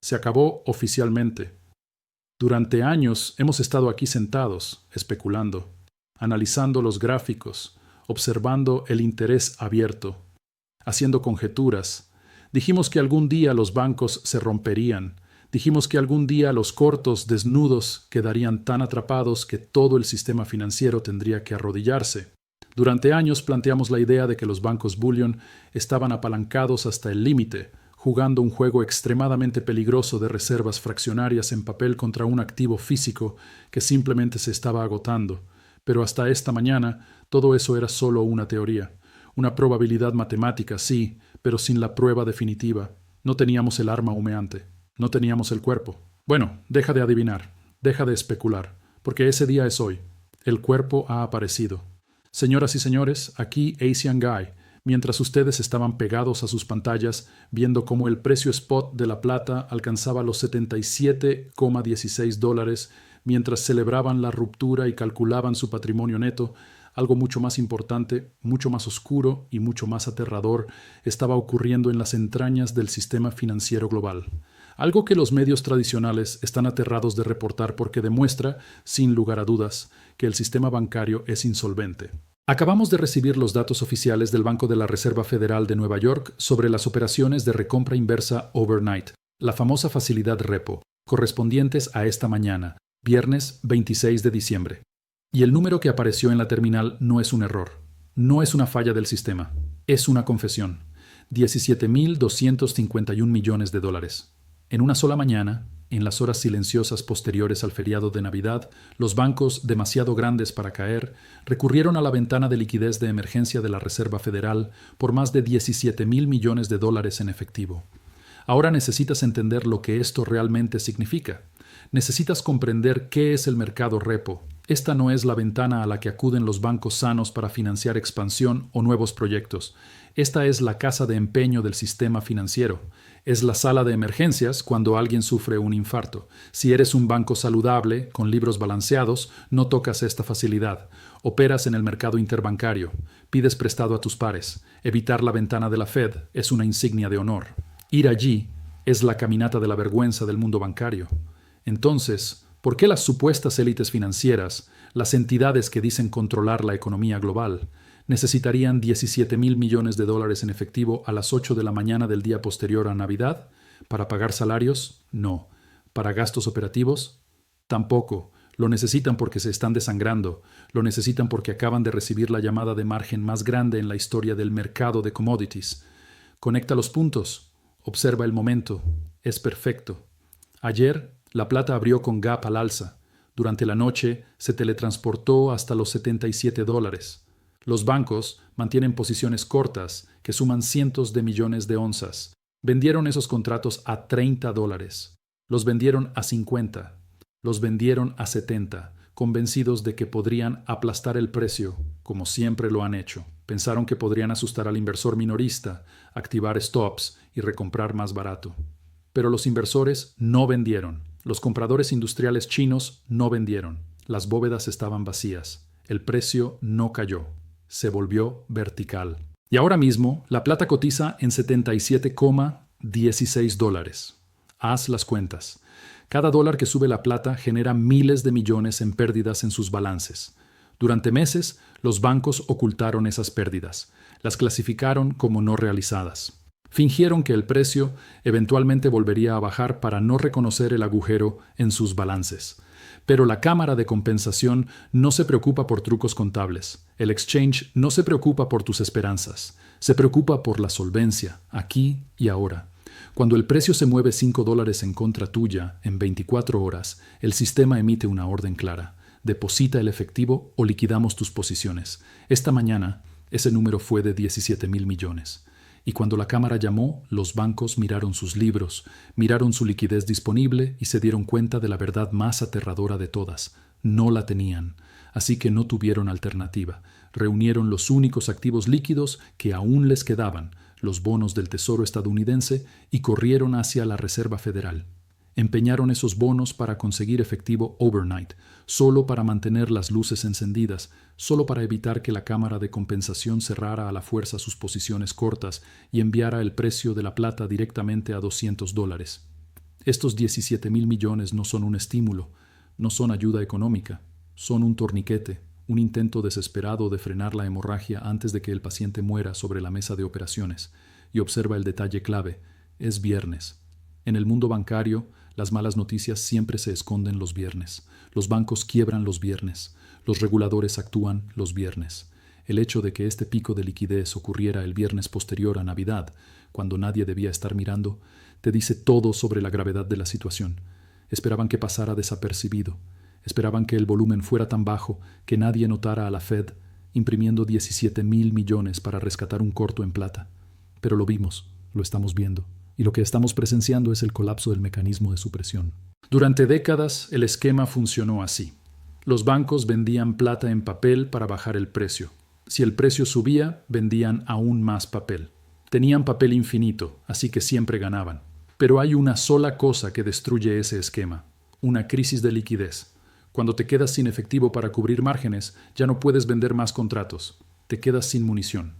Se acabó oficialmente. Durante años hemos estado aquí sentados, especulando, analizando los gráficos, observando el interés abierto, haciendo conjeturas. Dijimos que algún día los bancos se romperían. Dijimos que algún día los cortos desnudos quedarían tan atrapados que todo el sistema financiero tendría que arrodillarse. Durante años planteamos la idea de que los bancos bullion estaban apalancados hasta el límite, jugando un juego extremadamente peligroso de reservas fraccionarias en papel contra un activo físico que simplemente se estaba agotando. Pero hasta esta mañana todo eso era solo una teoría. Una probabilidad matemática, sí, pero sin la prueba definitiva. No teníamos el arma humeante. No teníamos el cuerpo. Bueno, deja de adivinar, deja de especular, porque ese día es hoy. El cuerpo ha aparecido. Señoras y señores, aquí Asian Guy, mientras ustedes estaban pegados a sus pantallas viendo cómo el precio spot de la plata alcanzaba los $77,16, mientras celebraban la ruptura y calculaban su patrimonio neto, algo mucho más importante, mucho más oscuro y mucho más aterrador estaba ocurriendo en las entrañas del sistema financiero global. Algo que los medios tradicionales están aterrados de reportar porque demuestra, sin lugar a dudas, que el sistema bancario es insolvente. Acabamos de recibir los datos oficiales del Banco de la Reserva Federal de Nueva York sobre las operaciones de recompra inversa overnight, la famosa facilidad repo, correspondientes a esta mañana, viernes 26 de diciembre. Y el número que apareció en la terminal no es un error, no es una falla del sistema, es una confesión. 17.251 millones de dólares. En una sola mañana, en las horas silenciosas posteriores al feriado de Navidad, los bancos, demasiado grandes para caer, recurrieron a la ventana de liquidez de emergencia de la Reserva Federal por más de 17.000 millones de dólares en efectivo. Ahora necesitas entender lo que esto realmente significa. Necesitas comprender qué es el mercado repo. Esta no es la ventana a la que acuden los bancos sanos para financiar expansión o nuevos proyectos. Esta es la casa de empeño del sistema financiero. Es la sala de emergencias cuando alguien sufre un infarto. Si eres un banco saludable, con libros balanceados, no tocas esta facilidad. Operas en el mercado interbancario. Pides prestado a tus pares. Evitar la ventana de la Fed es una insignia de honor. Ir allí es la caminata de la vergüenza del mundo bancario. Entonces, ¿por qué las supuestas élites financieras, las entidades que dicen controlar la economía global, necesitarían 17.000 millones de dólares en efectivo a las 8 de la mañana del día posterior a Navidad? ¿Para pagar salarios? No. ¿Para gastos operativos? Tampoco. Lo necesitan porque se están desangrando. Lo necesitan porque acaban de recibir la llamada de margen más grande en la historia del mercado de commodities. Conecta los puntos. Observa el momento. Es perfecto. Ayer, la plata abrió con gap al alza. Durante la noche, se teletransportó hasta los $77. Los bancos mantienen posiciones cortas que suman cientos de millones de onzas. Vendieron esos contratos a $30. Los vendieron a 50. Los vendieron a 70, convencidos de que podrían aplastar el precio, como siempre lo han hecho. Pensaron que podrían asustar al inversor minorista, activar stops y recomprar más barato. Pero los inversores no vendieron. Los compradores industriales chinos no vendieron. Las bóvedas estaban vacías. El precio no cayó. Se volvió vertical. Y ahora mismo, la plata cotiza en $77,16. Haz las cuentas. Cada dólar que sube la plata genera miles de millones en pérdidas en sus balances. Durante meses, los bancos ocultaron esas pérdidas. Las clasificaron como no realizadas. Fingieron que el precio eventualmente volvería a bajar para no reconocer el agujero en sus balances. Pero la Cámara de Compensación no se preocupa por trucos contables. El exchange no se preocupa por tus esperanzas. Se preocupa por la solvencia, aquí y ahora. Cuando el precio se mueve $5 en contra tuya en 24 horas, el sistema emite una orden clara. Deposita el efectivo o liquidamos tus posiciones. Esta mañana, ese número fue de 17.000 millones. Y cuando la Cámara llamó, los bancos miraron sus libros, miraron su liquidez disponible y se dieron cuenta de la verdad más aterradora de todas. No la tenían. Así que no tuvieron alternativa. Reunieron los únicos activos líquidos que aún les quedaban, los bonos del Tesoro estadounidense, y corrieron hacia la Reserva Federal. Empeñaron esos bonos para conseguir efectivo overnight, solo para mantener las luces encendidas, solo para evitar que la Cámara de Compensación cerrara a la fuerza sus posiciones cortas y enviara el precio de la plata directamente a $200. Estos 17.000 millones no son un estímulo, no son ayuda económica, son un torniquete, un intento desesperado de frenar la hemorragia antes de que el paciente muera sobre la mesa de operaciones. Y observa el detalle clave: es viernes. En el mundo bancario, las malas noticias siempre se esconden los viernes. Los bancos quiebran los viernes. Los reguladores actúan los viernes. El hecho de que este pico de liquidez ocurriera el viernes posterior a Navidad, cuando nadie debía estar mirando, te dice todo sobre la gravedad de la situación. Esperaban que pasara desapercibido. Esperaban que el volumen fuera tan bajo que nadie notara a la Fed imprimiendo 17.000 millones para rescatar un corto en plata. Pero lo vimos, lo estamos viendo, y lo que estamos presenciando es el colapso del mecanismo de supresión. Durante décadas, el esquema funcionó así. Los bancos vendían plata en papel para bajar el precio. Si el precio subía, vendían aún más papel. Tenían papel infinito, así que siempre ganaban. Pero hay una sola cosa que destruye ese esquema: una crisis de liquidez. Cuando te quedas sin efectivo para cubrir márgenes, ya no puedes vender más contratos. Te quedas sin munición.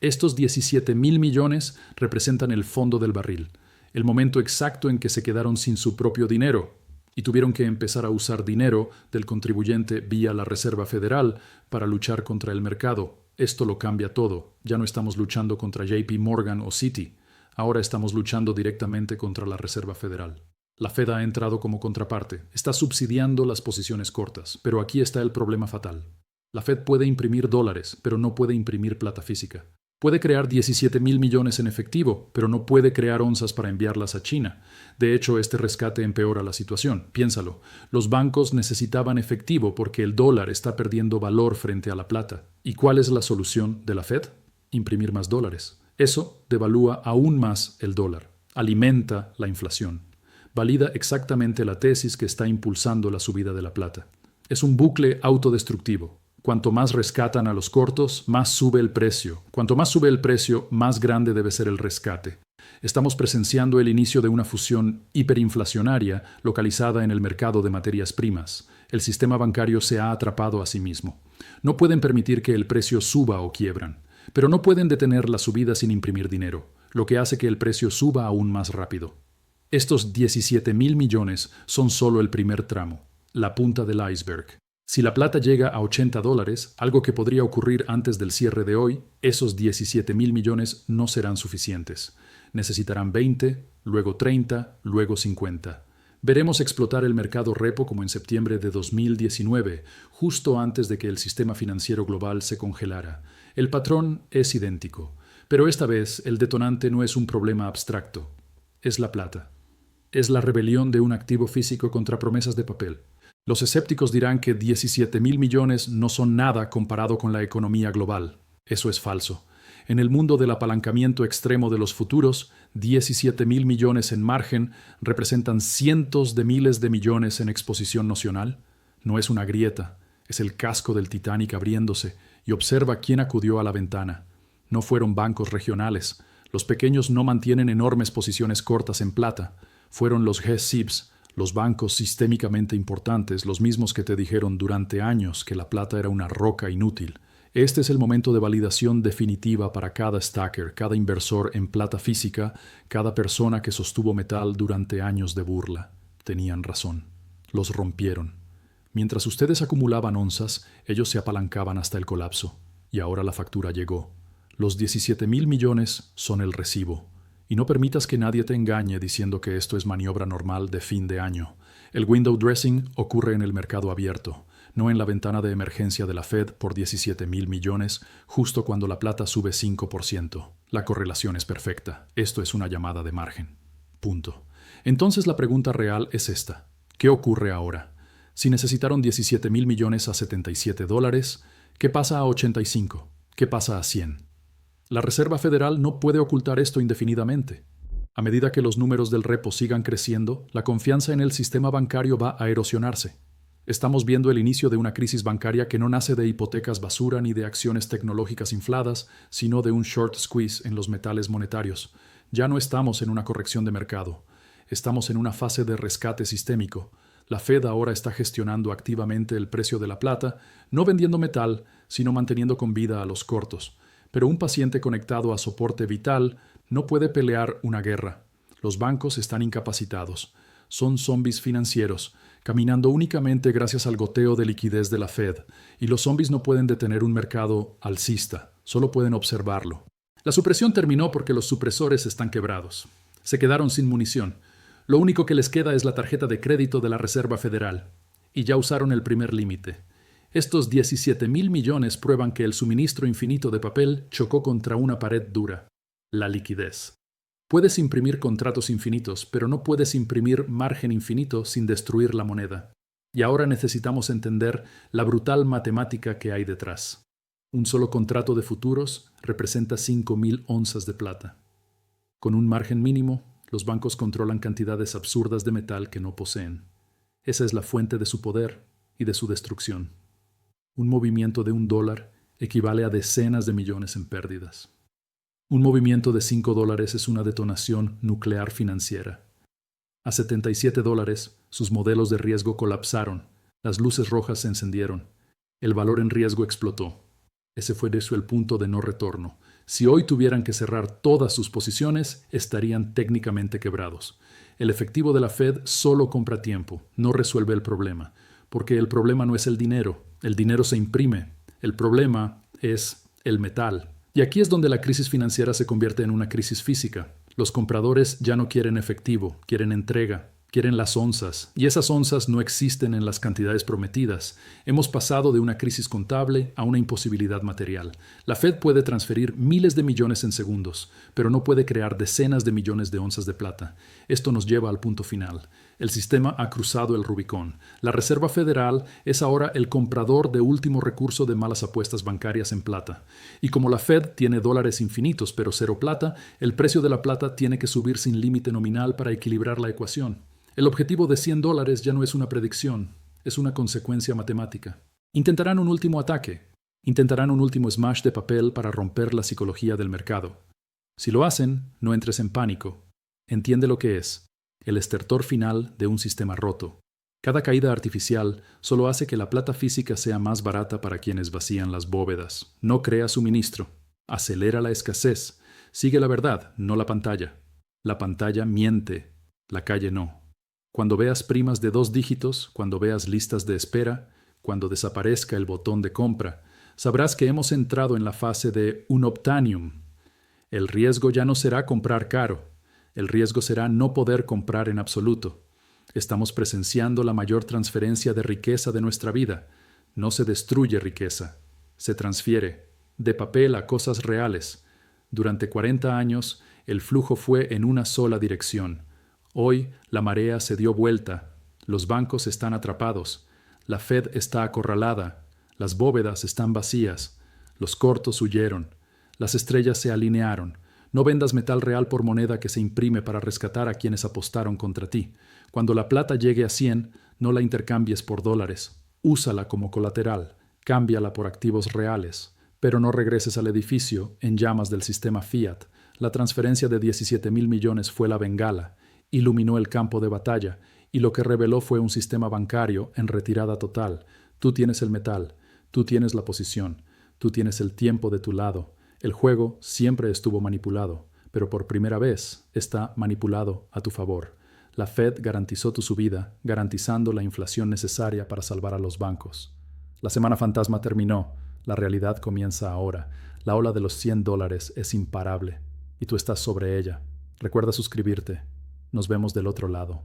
Estos 17.000 millones representan el fondo del barril, el momento exacto en que se quedaron sin su propio dinero y tuvieron que empezar a usar dinero del contribuyente vía la Reserva Federal para luchar contra el mercado. Esto lo cambia todo. Ya no estamos luchando contra JP Morgan o Citi. Ahora estamos luchando directamente contra la Reserva Federal. La Fed ha entrado como contraparte. Está subsidiando las posiciones cortas. Pero aquí está el problema fatal. La Fed puede imprimir dólares, pero no puede imprimir plata física. Puede crear 17.000 millones en efectivo, pero no puede crear onzas para enviarlas a China. De hecho, este rescate empeora la situación. Piénsalo. Los bancos necesitaban efectivo porque el dólar está perdiendo valor frente a la plata. ¿Y cuál es la solución de la Fed? Imprimir más dólares. Eso devalúa aún más el dólar. Alimenta la inflación. Valida exactamente la tesis que está impulsando la subida de la plata. Es un bucle autodestructivo. Cuanto más rescatan a los cortos, más sube el precio. Cuanto más sube el precio, más grande debe ser el rescate. Estamos presenciando el inicio de una fusión hiperinflacionaria localizada en el mercado de materias primas. El sistema bancario se ha atrapado a sí mismo. No pueden permitir que el precio suba o quiebran, pero no pueden detener la subida sin imprimir dinero, lo que hace que el precio suba aún más rápido. Estos 17.000 millones son solo el primer tramo, la punta del iceberg. Si la plata llega a $80, algo que podría ocurrir antes del cierre de hoy, esos 17.000 millones no serán suficientes. Necesitarán 20, luego 30, luego 50. Veremos explotar el mercado repo como en septiembre de 2019, justo antes de que el sistema financiero global se congelara. El patrón es idéntico, pero esta vez el detonante no es un problema abstracto. Es la plata. Es la rebelión de un activo físico contra promesas de papel. Los escépticos dirán que 17.000 millones no son nada comparado con la economía global. Eso es falso. En el mundo del apalancamiento extremo de los futuros, 17.000 millones en margen representan cientos de miles de millones en exposición nocional. No es una grieta, es el casco del Titanic abriéndose, y observa quién acudió a la ventana. No fueron bancos regionales. Los pequeños no mantienen enormes posiciones cortas en plata. Fueron los G-SIBs, los bancos sistémicamente importantes, los mismos que te dijeron durante años que la plata era una roca inútil. Este es el momento de validación definitiva para cada stacker, cada inversor en plata física, cada persona que sostuvo metal durante años de burla. Tenían razón. Los rompieron. Mientras ustedes acumulaban onzas, ellos se apalancaban hasta el colapso. Y ahora la factura llegó. Los 17.000 millones son el recibo. Y no permitas que nadie te engañe diciendo que esto es maniobra normal de fin de año. El window dressing ocurre en el mercado abierto, no en la ventana de emergencia de la Fed por 17.000 millones, justo cuando la plata sube 5%. La correlación es perfecta. Esto es una llamada de margen. Punto. Entonces la pregunta real es esta. ¿Qué ocurre ahora? Si necesitaron 17.000 millones a $77, ¿qué pasa a 85? ¿Qué pasa a 100? La Reserva Federal no puede ocultar esto indefinidamente. A medida que los números del repo sigan creciendo, la confianza en el sistema bancario va a erosionarse. Estamos viendo el inicio de una crisis bancaria que no nace de hipotecas basura ni de acciones tecnológicas infladas, sino de un short squeeze en los metales monetarios. Ya no estamos en una corrección de mercado. Estamos en una fase de rescate sistémico. La Fed ahora está gestionando activamente el precio de la plata, no vendiendo metal, sino manteniendo con vida a los cortos. Pero un paciente conectado a soporte vital no puede pelear una guerra. Los bancos están incapacitados. Son zombies financieros, caminando únicamente gracias al goteo de liquidez de la Fed, y los zombies no pueden detener un mercado alcista, solo pueden observarlo. La supresión terminó porque los supresores están quebrados. Se quedaron sin munición. Lo único que les queda es la tarjeta de crédito de la Reserva Federal, y ya usaron el primer límite. Estos 17,000 millones prueban que el suministro infinito de papel chocó contra una pared dura, la liquidez. Puedes imprimir contratos infinitos, pero no puedes imprimir margen infinito sin destruir la moneda. Y ahora necesitamos entender la brutal matemática que hay detrás. Un solo contrato de futuros representa 5,000 onzas de plata. Con un margen mínimo, los bancos controlan cantidades absurdas de metal que no poseen. Esa es la fuente de su poder y de su destrucción. Un movimiento de $1 equivale a decenas de millones en pérdidas. Un movimiento de $5 es una detonación nuclear financiera. A $77, sus modelos de riesgo colapsaron, las luces rojas se encendieron, el valor en riesgo explotó. Ese fue de hecho el punto de no retorno. Si hoy tuvieran que cerrar todas sus posiciones, estarían técnicamente quebrados. El efectivo de la Fed solo compra tiempo, no resuelve el problema, porque el problema no es el dinero se imprime, el problema es el metal. Y aquí es donde la crisis financiera se convierte en una crisis física. Los compradores ya no quieren efectivo, quieren entrega, quieren las onzas, y esas onzas no existen en las cantidades prometidas. Hemos pasado de una crisis contable a una imposibilidad material. La Fed puede transferir miles de millones en segundos, pero no puede crear decenas de millones de onzas de plata. Esto nos lleva al punto final. El sistema ha cruzado el Rubicón. La Reserva Federal es ahora el comprador de último recurso de malas apuestas bancarias en plata. Y como la Fed tiene dólares infinitos pero cero plata, el precio de la plata tiene que subir sin límite nominal para equilibrar la ecuación. El objetivo de $100 ya no es una predicción, es una consecuencia matemática. Intentarán un último ataque. Intentarán un último smash de papel para romper la psicología del mercado. Si lo hacen, no entres en pánico. Entiende lo que es. El estertor final de un sistema roto. Cada caída artificial solo hace que la plata física sea más barata para quienes vacían las bóvedas. No crea suministro. Acelera la escasez. Sigue la verdad, no la pantalla. La pantalla miente, la calle no. Cuando veas primas de 2 dígitos, cuando veas listas de espera, cuando desaparezca el botón de compra, sabrás que hemos entrado en la fase de unobtainium. El riesgo ya no será comprar caro. El riesgo será no poder comprar en absoluto. Estamos presenciando la mayor transferencia de riqueza de nuestra vida. No se destruye riqueza, se transfiere, de papel a cosas reales. Durante 40 años, el flujo fue en una sola dirección. Hoy, la marea se dio vuelta. Los bancos están atrapados. La Fed está acorralada. Las bóvedas están vacías. Los cortos huyeron. Las estrellas se alinearon. No vendas metal real por moneda que se imprime para rescatar a quienes apostaron contra ti. Cuando la plata llegue a 100, no la intercambies por dólares. Úsala como colateral. Cámbiala por activos reales. Pero no regreses al edificio en llamas del sistema Fiat. La transferencia de 17,000 millones fue la bengala. Iluminó el campo de batalla, y lo que reveló fue un sistema bancario en retirada total. Tú tienes el metal, tú tienes la posición, tú tienes el tiempo de tu lado. El juego siempre estuvo manipulado, pero por primera vez está manipulado a tu favor. La Fed garantizó tu subida, garantizando la inflación necesaria para salvar a los bancos. La semana fantasma terminó, la realidad comienza ahora. La ola de los $100 es imparable, y tú estás sobre ella. Recuerda suscribirte. Nos vemos del otro lado.